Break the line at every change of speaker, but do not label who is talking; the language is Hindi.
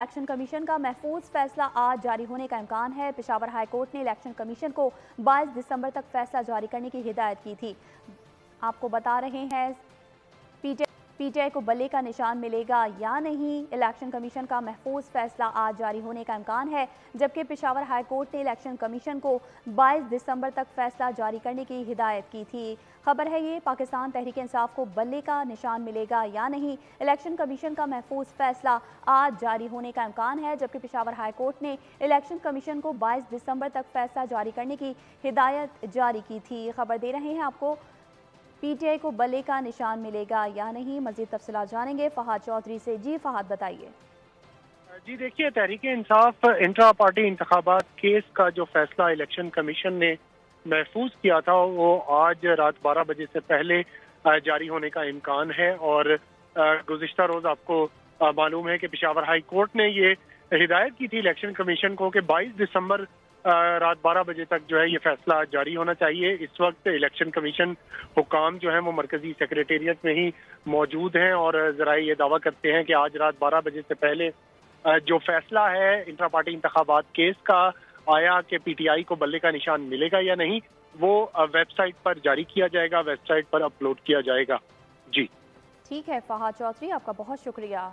इलेक्शन कमीशन का महफूज फैसला आज जारी होने का इम्कान है। पेशावर हाई कोर्ट ने इलेक्शन कमीशन को 22 दिसंबर तक फैसला जारी करने की हिदायत की थी। आपको बता रहे हैं पीटीआई को बल्ले का निशान मिलेगा या नहीं। इलेक्शन कमीशन का महफूज फैसला आज जारी होने का इम्कान है, जबकि पेशावर हाई कोर्ट ने इलेक्शन कमीशन को 22 दिसंबर तक फैसला जारी करने की हिदायत की थी। खबर है ये, पाकिस्तान तहरीक इंसाफ को बल्ले का निशान मिलेगा या नहीं। इलेक्शन कमीशन का महफूज फैसला आज जारी होने का इम्कान है, जबकि पेशावर हाई कोर्ट ने इलेक्शन कमीशन को 22 दिसंबर तक फैसला जारी करने की हिदायत जारी की थी। खबर दे रहे हैं आपको, पीटीआई को बल्ले का निशान मिलेगा या नहीं। मजीद तफसीलात जानेंगे फहाद चौधरी से। जी फहाद, बताइए।
जी देखिए, तहरीक इंसाफ इंट्रा पार्टी इंतखाबात केस का जो फैसला इलेक्शन कमीशन ने महफूज किया था वो आज रात 12 बजे से पहले जारी होने का इम्कान है। और गुज़िश्ता रोज आपको मालूम है कि पेशावर हाई कोर्ट ने ये हिदायत की थी इलेक्शन कमीशन को कि 22 दिसंबर रात 12 बजे तक जो है ये फैसला जारी होना चाहिए। इस वक्त इलेक्शन कमीशन हुकाम जो है वो मरकजी सेक्रेटेरिएट में ही मौजूद हैं और जरा ये दावा करते हैं कि आज रात 12 बजे से पहले जो फैसला है इंट्रा पार्टी इंतखाबात केस का आया कि पीटीआई को बल्ले का निशान मिलेगा या नहीं, वो वेबसाइट पर जारी किया जाएगा, वेबसाइट पर अपलोड किया जाएगा। जी
ठीक है फहाद चौधरी, आपका बहुत शुक्रिया।